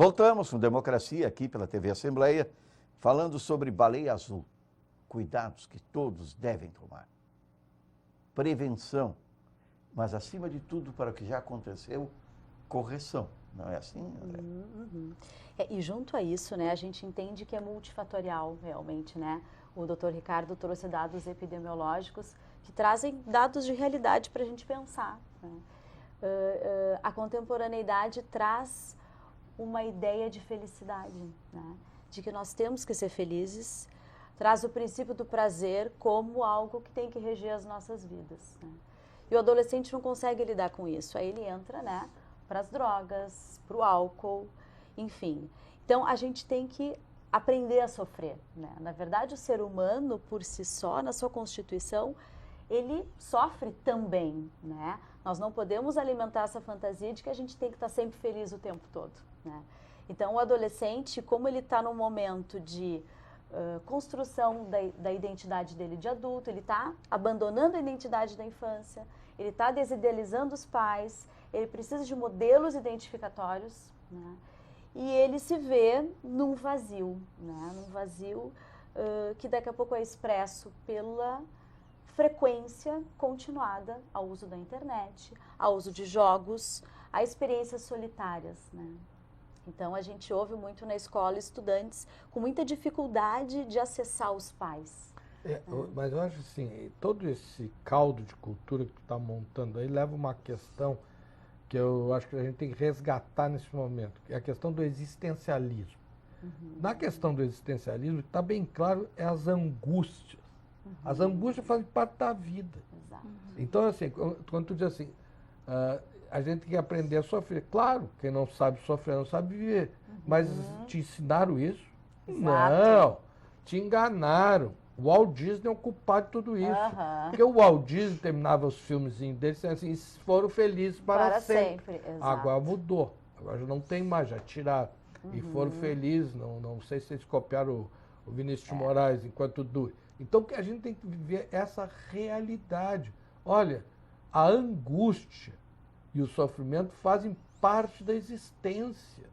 Voltamos com Democracia aqui pela TV Assembleia, falando sobre baleia azul. Cuidados que todos devem tomar. Prevenção, mas acima de tudo, para o que já aconteceu, correção. Não é assim, André? E junto a isso, né, a gente entende que é multifatorial realmente, né? O doutor Ricardo trouxe dados epidemiológicos que trazem dados de realidade para a gente pensar, né? A contemporaneidade traz uma ideia de felicidade, né? De que nós temos que ser felizes, traz o princípio do prazer como algo que tem que reger as nossas vidas, né? E o adolescente não consegue lidar com isso, aí ele entra, né, para as drogas, para o álcool, enfim. Então, a gente tem que aprender a sofrer, né? Na verdade, o ser humano, por si só, na sua constituição, ele sofre também, né? Nós não podemos alimentar essa fantasia de que a gente tem que estar sempre feliz o tempo todo, né? Então, o adolescente, como ele está num momento de construção da identidade dele de adulto, ele está abandonando a identidade da infância, ele está desidealizando os pais, ele precisa de modelos identificatórios, né? E ele se vê num vazio, né? Num vazio que daqui a pouco é expresso pela frequência continuada ao uso da internet, ao uso de jogos, a experiências solitárias, né? Então, a gente ouve muito na escola estudantes com muita dificuldade de acessar os pais. Mas eu acho assim, todo esse caldo de cultura que tu está montando aí leva uma questão que eu acho que a gente tem que resgatar nesse momento, que é a questão do existencialismo. Na questão do existencialismo, está bem claro, é as angústias. As angústias fazem parte da vida. Exato. Então, assim, quando tu diz assim, a gente tem que aprender a sofrer. Claro, quem não sabe sofrer não sabe viver. Mas te ensinaram isso? Exato. Não, te enganaram. O Walt Disney é o culpado de tudo isso. Porque o Walt Disney terminava os filmezinhos dele dizendo assim, foram felizes para sempre. Exato. Agora mudou. Agora já não tem mais, já tiraram. E foram felizes, não sei se eles copiaram o Vinícius de Moraes enquanto dure. Então a gente tem que viver essa realidade. Olha, a angústia e o sofrimento fazem parte da existência,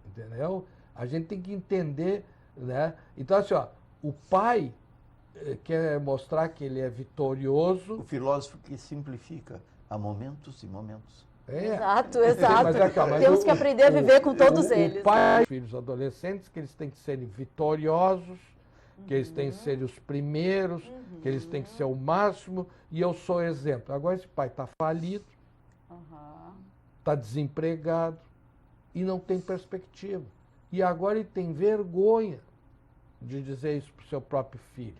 entendeu? A gente tem que entender, né? Então, assim, ó, o pai quer mostrar que ele é vitorioso. O filósofo que simplifica, há momentos e momentos. Exato. Mas temos que aprender a viver com todos eles. O pai, filhos adolescentes, que eles têm que serem vitoriosos, que eles têm que ser os primeiros, que eles têm que ser o máximo, e eu sou exemplo. Agora esse pai está falido, está desempregado e não tem perspectiva. E agora ele tem vergonha de dizer isso para o seu próprio filho.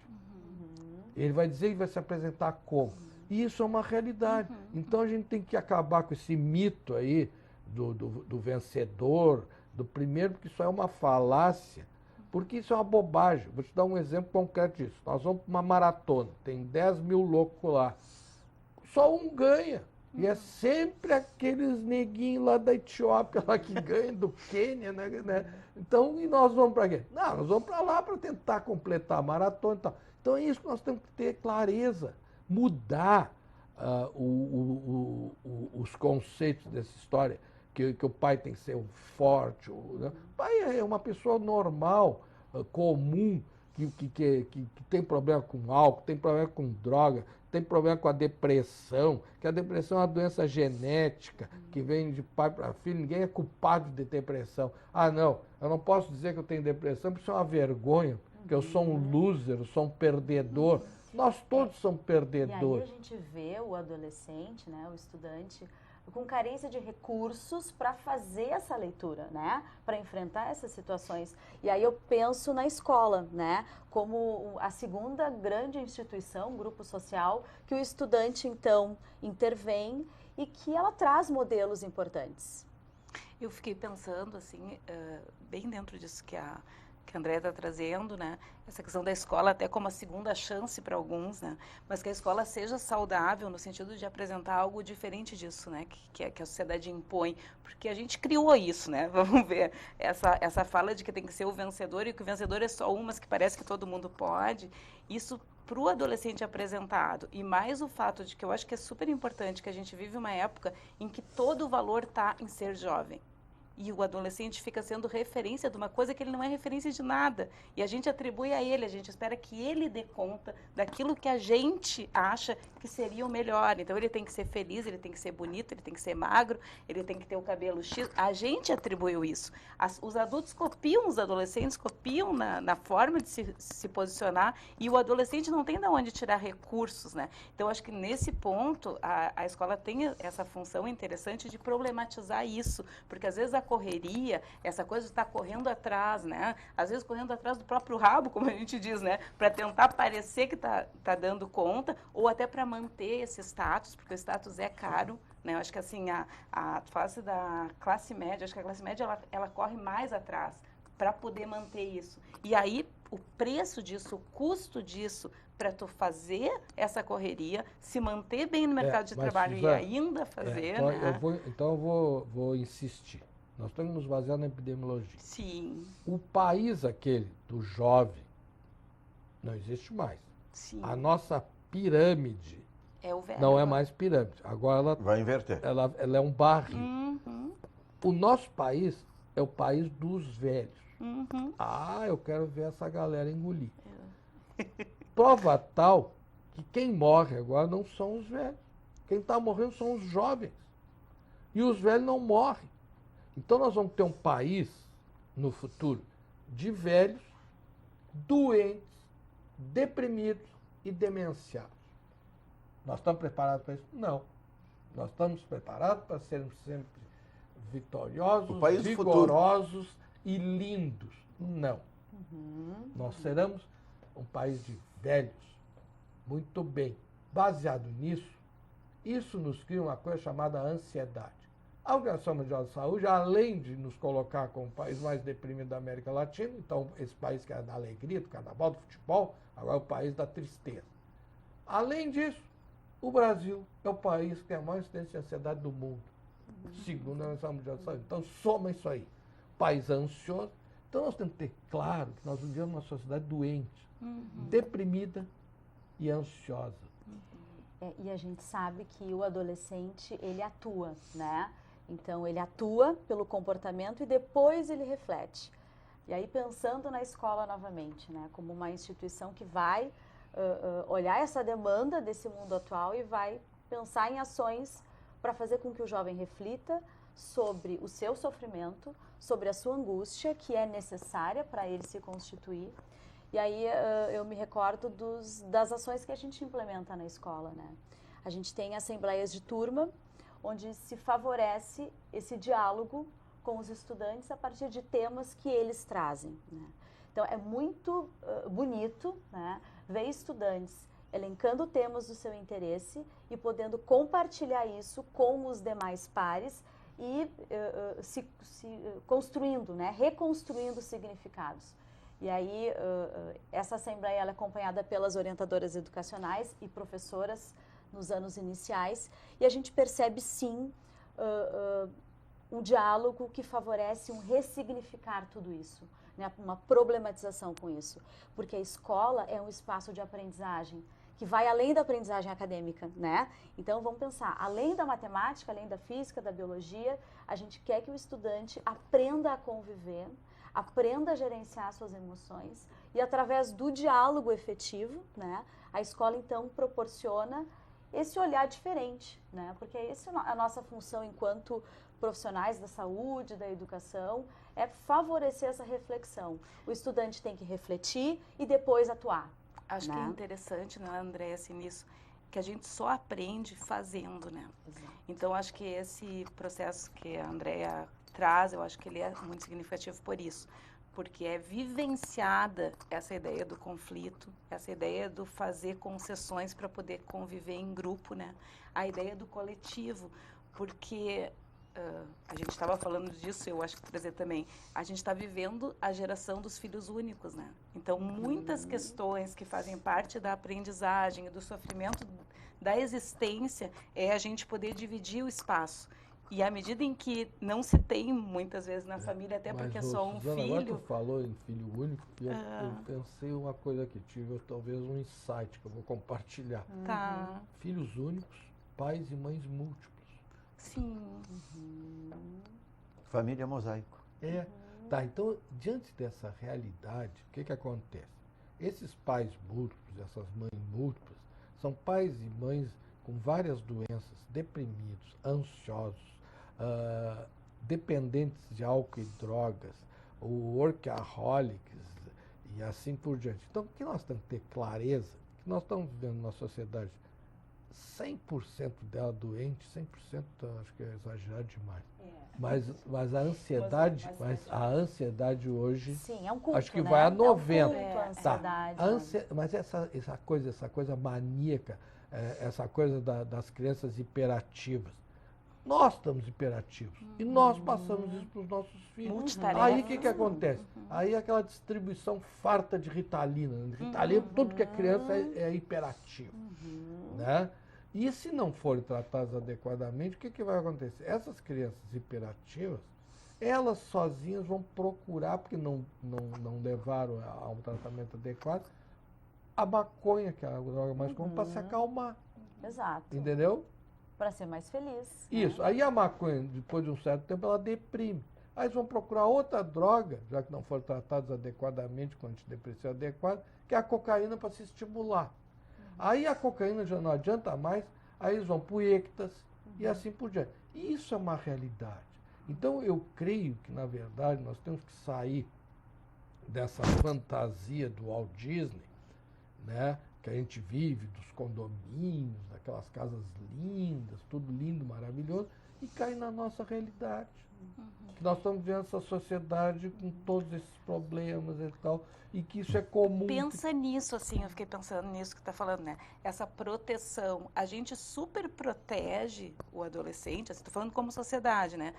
Ele vai dizer e vai se apresentar como. E isso é uma realidade. Então a gente tem que acabar com esse mito aí do vencedor, do primeiro, porque isso é uma falácia, porque isso é uma bobagem. Vou te dar um exemplo concreto disso. Nós vamos para uma maratona, tem 10 mil loucos lá. Só um ganha. E é sempre aqueles neguinhos lá da Etiópia lá que ganham, do Quênia, né? Então, e nós vamos para quê? Não, nós vamos para lá para tentar completar a maratona e tal. Então é isso que nós temos que ter clareza, mudar os conceitos dessa história, que o pai tem que ser um forte. Né? O pai é uma pessoa normal, comum, que tem problema com álcool, tem problema com droga, tem problema com a depressão, que a depressão é uma doença genética, que vem de pai para filho, ninguém é culpado de depressão. Ah, não, eu não posso dizer que eu tenho depressão, porque isso é uma vergonha, que eu sou um loser, eu sou um perdedor. Nós todos somos perdedores. E aí a gente vê o adolescente, né, o estudante, com carência de recursos para fazer essa leitura, né, para enfrentar essas situações. E aí eu penso na escola, né, como a segunda grande instituição, grupo social, que o estudante então intervém e que ela traz modelos importantes. Eu fiquei pensando assim, bem dentro disso que a Andréia está trazendo, né? Essa questão da escola até como a segunda chance para alguns, né? Mas que a escola seja saudável no sentido de apresentar algo diferente disso, né? Que a sociedade impõe, porque a gente criou isso, né? Vamos ver essa fala de que tem que ser o vencedor e que o vencedor é só um, mas que parece que todo mundo pode. Isso para o adolescente apresentado, e mais o fato de que eu acho que é super importante que a gente vive uma época em que todo o valor está em ser jovem. E o adolescente fica sendo referência de uma coisa que ele não é referência de nada. E a gente atribui a ele, a gente espera que ele dê conta daquilo que a gente acha que seria o melhor. Então ele tem que ser feliz, ele tem que ser bonito, ele tem que ser magro, ele tem que ter o cabelo X. A gente atribuiu isso. Os adultos copiam, os adolescentes copiam na forma de se posicionar, e o adolescente não tem de onde tirar recursos, né? Então acho que nesse ponto a escola tem essa função interessante de problematizar isso, porque às vezes a correria, essa coisa de estar correndo atrás, né? Às vezes correndo atrás do próprio rabo, como a gente diz, né? Para tentar parecer que tá dando conta, ou até para manter esse status, porque o status é caro, né? Eu acho que assim, a fase da classe média, acho que a classe média ela corre mais atrás para poder manter isso. E aí o preço disso, o custo disso, para tu fazer essa correria, se manter bem no mercado de trabalho, Suzana, e ainda fazer, então né? eu vou insistir. Nós estamos nos baseando na epidemiologia. Sim. O país aquele do jovem não existe mais. Sim. A nossa pirâmide É o velho. não é mais pirâmide. Agora Vai inverter. ela é um barril. Uhum. O nosso país é o país dos velhos. Uhum. Ah, eu quero ver essa galera engolir. Prova tal que quem morre agora não são os velhos. Quem está morrendo são os jovens. E os velhos não morrem. Então nós vamos ter um país, no futuro, de velhos, doentes, deprimidos e demenciados. Nós estamos preparados para isso? Não. Nós estamos preparados para sermos sempre vitoriosos, vigorosos e lindos. Não. Nós seremos um país de velhos. Muito bem. Baseado nisso, isso nos cria uma coisa chamada ansiedade. A Organização Mundial da Saúde, além de nos colocar como o país mais deprimido da América Latina, então esse país que era da alegria, do carnaval, do futebol, agora é o país da tristeza. Além disso, o Brasil é o país que tem a maior incidência de ansiedade do mundo, segundo a Organização Mundial da Saúde. Então, soma isso aí. País ansioso. Então, nós temos que ter claro que nós vivemos uma sociedade doente, deprimida e ansiosa. E a gente sabe que o adolescente, ele atua, né? Então, ele atua pelo comportamento e depois ele reflete. E aí, pensando na escola novamente, né? Como uma instituição que vai olhar essa demanda desse mundo atual e vai pensar em ações para fazer com que o jovem reflita sobre o seu sofrimento, sobre a sua angústia, que é necessária para ele se constituir. E aí eu me recordo das ações que a gente implementa na escola, né? A gente tem assembleias de turma, onde se favorece esse diálogo com os estudantes a partir de temas que eles trazem, né? Então, é muito bonito, né, ver estudantes elencando temas do seu interesse e podendo compartilhar isso com os demais pares e se construindo, né, reconstruindo significados. E aí, essa assembleia ela é acompanhada pelas orientadoras educacionais e professoras nos anos iniciais, e a gente percebe, sim, um diálogo que favorece um ressignificar tudo isso, né? Uma problematização com isso, porque a escola é um espaço de aprendizagem que vai além da aprendizagem acadêmica, né? Então, vamos pensar, além da matemática, além da física, da biologia, a gente quer que o estudante aprenda a conviver, aprenda a gerenciar suas emoções e, através do diálogo efetivo, né, a escola, então, proporciona esse olhar diferente, né? Porque essa é a nossa função enquanto profissionais da saúde, da educação, é favorecer essa reflexão. O estudante tem que refletir e depois atuar. Acho né? que é interessante, né, André, assim, nisso, que a gente só aprende fazendo, né? Exato. Então, acho que esse processo que a Andrea traz, eu acho que ele é muito significativo por isso, porque é vivenciada essa ideia do conflito, essa ideia do fazer concessões para poder conviver em grupo, né? A ideia do coletivo, porque a gente estava falando disso, eu acho que trazer também, a gente está vivendo a geração dos filhos únicos, né? Então, muitas questões que fazem parte da aprendizagem e do sofrimento da existência é a gente poder dividir o espaço. E à medida em que não se tem, muitas vezes, na família, até porque é só um Suzana, agora filho... tu falou em filho único, e eu pensei uma coisa que tive, talvez um insight que eu vou compartilhar. Tá, Filhos únicos, pais e mães múltiplos. sim. Família mosaico. Tá, então, diante dessa realidade, o que acontece? Esses pais múltiplos, essas mães múltiplas, são pais e mães com várias doenças, deprimidos, ansiosos, dependentes de álcool e drogas, workaholics e assim por diante. Então, o que nós temos que ter clareza, que nós estamos vivendo numa sociedade 100% dela doente, 100% acho que é exagerado demais. Mas a ansiedade, a ansiedade hoje, sim, é um culto, acho que né? vai a 90%. É um culto, a ansiedade. Tá. Mas essa coisa maníaca, essa coisa das crianças hiperativas. Nós estamos hiperativos e nós passamos isso para os nossos filhos. Multitarefa. Aí o que acontece? Aí aquela distribuição farta de Ritalina. Ritalina, tudo que é criança é hiperativo. Né? E se não forem tratadas adequadamente, o que vai acontecer? Essas crianças hiperativas, elas sozinhas vão procurar, porque não levaram a um tratamento adequado, a maconha, que é a droga mais comum, para se acalmar. Exato. Entendeu? Para ser mais feliz. Isso. Né? Aí a maconha, depois de um certo tempo, ela deprime. Aí eles vão procurar outra droga, já que não foram tratados adequadamente com antidepressivo adequado, que é a cocaína para se estimular. Aí a cocaína já não adianta mais, aí eles vão para o êxtase e assim por diante. E isso é uma realidade. Então eu creio que, na verdade, nós temos que sair dessa fantasia do Walt Disney, né, que a gente vive, dos condomínios, daquelas casas lindas, tudo lindo, maravilhoso, e cair na nossa realidade. Que nós estamos vendo essa sociedade com todos esses problemas e tal, e que isso é comum. Pensa nisso, assim, eu fiquei pensando nisso que está falando, né? Essa proteção, a gente super protege o adolescente, assim, estou falando como sociedade, né?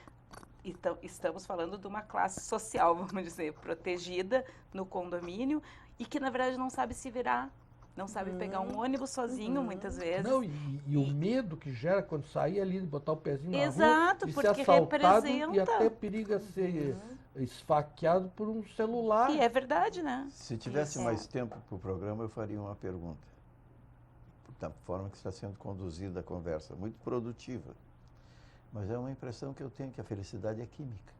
Então, estamos falando de uma classe social, vamos dizer, protegida no condomínio e que, na verdade, não sabe se virar. Não sabe pegar um ônibus sozinho, muitas vezes. Não, e o medo que gera quando sair ali, botar o pezinho na Exato, rua e porque ser assaltado representa. e até periga ser esfaqueado por um celular. E é verdade, né? Se tivesse Isso. mais tempo para o programa, eu faria uma pergunta. Da forma que está sendo conduzida a conversa, muito produtiva. Mas é uma impressão que eu tenho que a felicidade é química.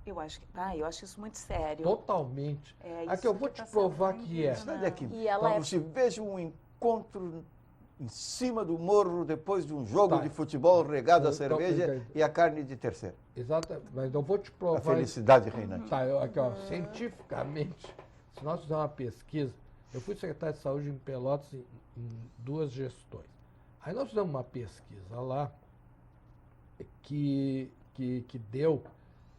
Eu acho isso muito sério. Totalmente. É Aqui isso eu vou te tá provar sendo que é. A felicidade é química. E ela Então, é... se veja um encontro em cima do morro depois de um jogo Tá. de futebol regado a Então, cerveja então, e a carne de terceiro. Exato, mas eu vou te A provar. felicidade reinante. Tá, aqui, ó, cientificamente, se nós fizermos uma pesquisa, eu fui secretário de saúde em Pelotas em 2 gestões. Aí nós fizemos uma pesquisa lá que deu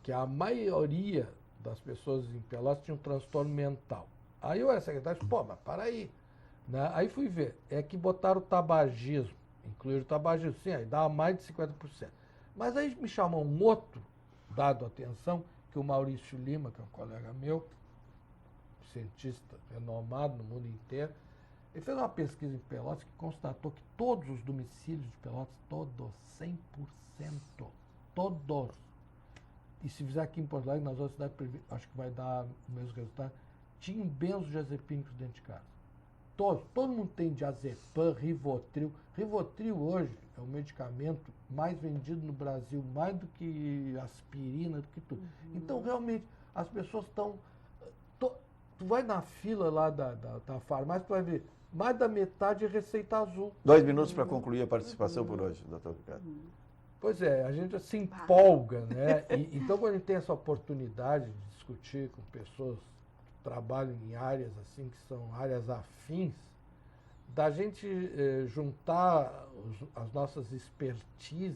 que a maioria das pessoas em Pelotas tinha um transtorno mental. Aí eu era secretário e disse, pô, mas para aí. Né? Aí fui ver, é que botaram o tabagismo, incluíram o tabagismo, sim, aí dava mais de 50%. Mas aí me chamou um outro dado atenção, que o Maurício Lima, que é um colega meu, cientista renomado no mundo inteiro, ele fez uma pesquisa em Pelotas que constatou que todos os domicílios de Pelotas, todos, 100%, todos. E se fizer aqui em Porto Alegre, nas outras cidades, acho que vai dar o mesmo resultado, tinham benzodiazepínicos dentro de casa. Todo mundo tem diazepam, Rivotril. Rivotril hoje é o medicamento mais vendido no Brasil, mais do que aspirina, do que tudo. Então, realmente, as pessoas estão... Tu vai na fila lá da farmácia, tu vai ver, mais da metade é receita azul. 2 minutos para concluir a participação por hoje, doutor Ricardo. Pois é, a gente se empolga, né? Então, quando a gente tem essa oportunidade de discutir com pessoas que trabalham em áreas assim, que são áreas afins, da gente juntar as nossas expertises,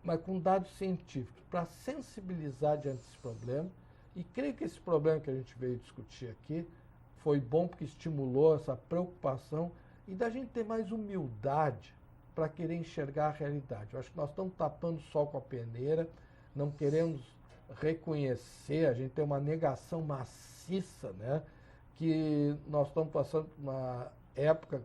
mas com dados científicos, para sensibilizar diante desse problema. E creio que esse problema que a gente veio discutir aqui foi bom porque estimulou essa preocupação e da gente ter mais humildade para querer enxergar a realidade. Eu acho que nós estamos tapando o sol com a peneira, não queremos reconhecer, a gente tem uma negação maciça, né? Que nós estamos passando por uma época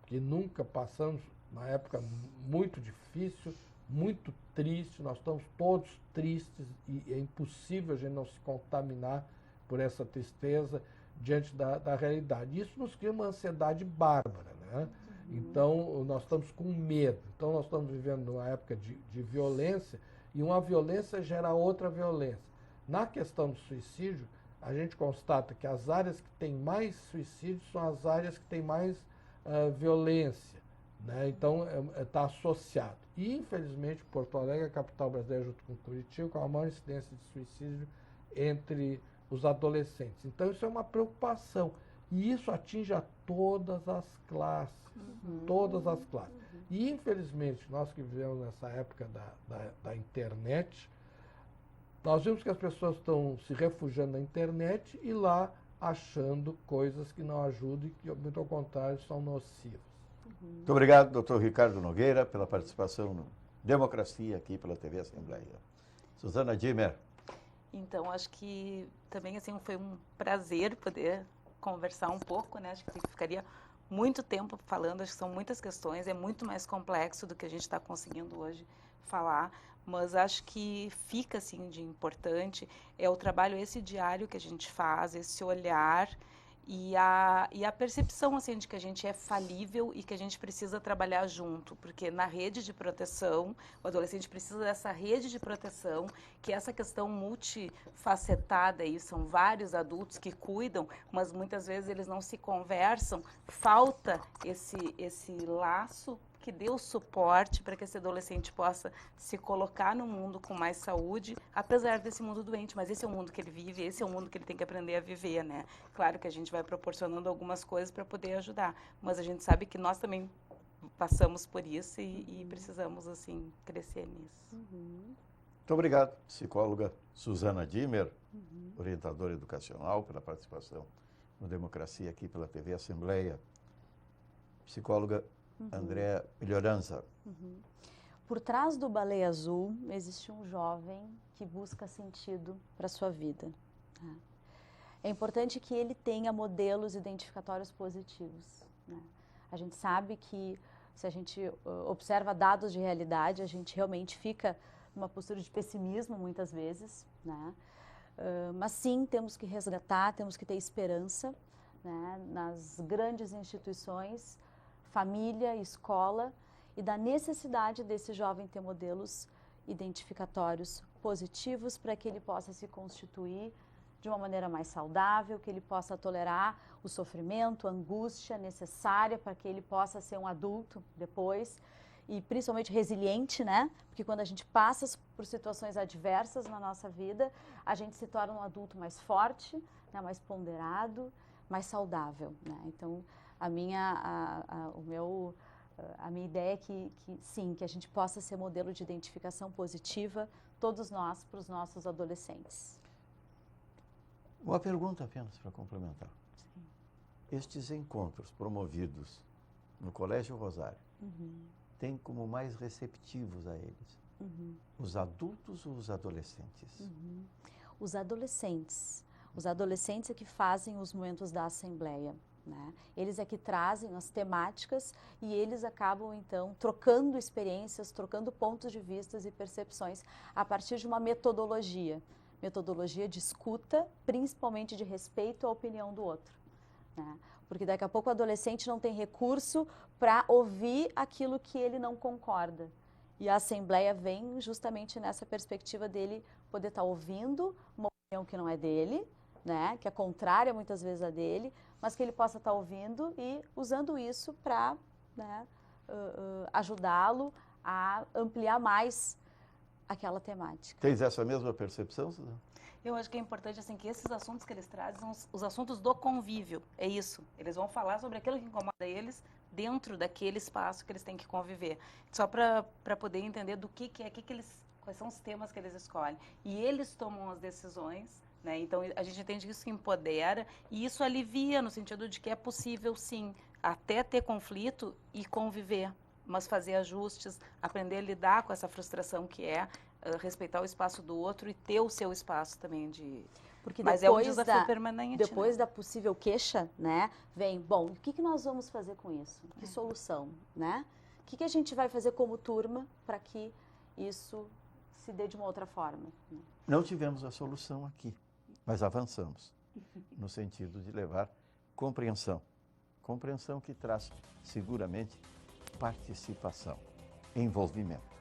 que nunca passamos, uma época muito difícil, muito triste, nós estamos todos tristes e é impossível a gente não se contaminar por essa tristeza diante da realidade. Isso nos cria uma ansiedade bárbara, né? Então, nós estamos com medo. Então, nós estamos vivendo uma época de violência E uma violência gera outra violência. Na questão do suicídio, a gente constata que as áreas que têm mais suicídio são as áreas que têm mais violência, né? Então, está associado. E, infelizmente, Porto Alegre é a capital brasileira, junto com Curitiba, com a maior incidência de suicídio entre os adolescentes. Então, isso é uma preocupação. E isso atinge a todas as classes. Todas as classes. E, infelizmente, nós que vivemos nessa época da internet, nós vimos que as pessoas estão se refugiando na internet e lá achando coisas que não ajudam e que, muito ao contrário, são nocivas. Muito obrigado, doutor Ricardo Nogueira, pela participação no Democracia aqui pela TV Assembleia. Suzana Dimmer. Então, acho que também assim, foi um prazer poder conversar um pouco, né? Acho que ficaria muito tempo falando, acho que são muitas questões, é muito mais complexo do que a gente está conseguindo hoje falar, mas acho que fica assim de importante é o trabalho esse diário que a gente faz, esse olhar e a percepção assim de que a gente é falível e que a gente precisa trabalhar junto, porque na rede de proteção, o adolescente precisa dessa rede de proteção, que essa questão multifacetada aí, são vários adultos que cuidam, mas muitas vezes eles não se conversam, falta esse laço que dê o suporte para que esse adolescente possa se colocar no mundo com mais saúde, apesar desse mundo doente, mas esse é o mundo que ele vive, esse é o mundo que ele tem que aprender a viver, né? Claro que a gente vai proporcionando algumas coisas para poder ajudar, mas a gente sabe que nós também passamos por isso e precisamos, assim, crescer nisso. Muito obrigado, psicóloga Suzana Dimmer, orientadora educacional, pela participação no Democracia aqui pela TV Assembleia. Psicóloga Andréa Melhoranza. Por trás do Baleia Azul existe um jovem que busca sentido para a sua vida. É importante que ele tenha modelos identificatórios positivos, né? A gente sabe que se a gente observa dados de realidade, a gente realmente fica numa postura de pessimismo muitas vezes, né? Mas sim, temos que resgatar, temos que ter esperança, né? Nas grandes instituições, família, escola, e da necessidade desse jovem ter modelos identificatórios positivos para que ele possa se constituir de uma maneira mais saudável, que ele possa tolerar o sofrimento, a angústia necessária para que ele possa ser um adulto depois, e principalmente resiliente, né? Porque quando a gente passa por situações adversas na nossa vida, a gente se torna um adulto mais forte, né? Mais ponderado, mais saudável, né? Então, a minha ideia é que sim, que a gente possa ser modelo de identificação positiva, todos nós, para os nossos adolescentes. Uma pergunta apenas para complementar. Sim. Estes encontros promovidos no Colégio Rosário têm como mais receptivos a eles os adultos ou os adolescentes? Os adolescentes. Os adolescentes é que fazem os momentos da Assembleia, né? Eles é que trazem as temáticas e eles acabam, então, trocando experiências, trocando pontos de vista e percepções a partir de uma metodologia de escuta, principalmente de respeito à opinião do outro, né? Porque daqui a pouco o adolescente não tem recurso para ouvir aquilo que ele não concorda. E a Assembleia vem justamente nessa perspectiva dele poder estar ouvindo uma opinião que não é dele, né, que é contrária muitas vezes a dele, mas que ele possa estar ouvindo e usando isso para, né, ajudá-lo a ampliar mais aquela temática. Tens essa mesma percepção, Suzana? Eu acho que é importante assim que esses assuntos que eles trazem são os assuntos do convívio, é isso. Eles vão falar sobre aquilo que incomoda eles dentro daquele espaço que eles têm que conviver. Só para poder entender do que é, quais são os temas que eles escolhem. E eles tomam as decisões, né? Então, a gente entende que isso empodera e isso alivia no sentido de que é possível, sim, até ter conflito e conviver, mas fazer ajustes, aprender a lidar com essa frustração que é respeitar o espaço do outro e ter o seu espaço também de... Porque mas é um desafio permanente. Depois né? da possível queixa, né, vem, bom, o que nós vamos fazer com isso? Que solução, né? O que a gente vai fazer como turma para que isso se dê de uma outra forma? Não tivemos a solução aqui, mas avançamos no sentido de levar compreensão. Compreensão que traz, seguramente, participação, envolvimento.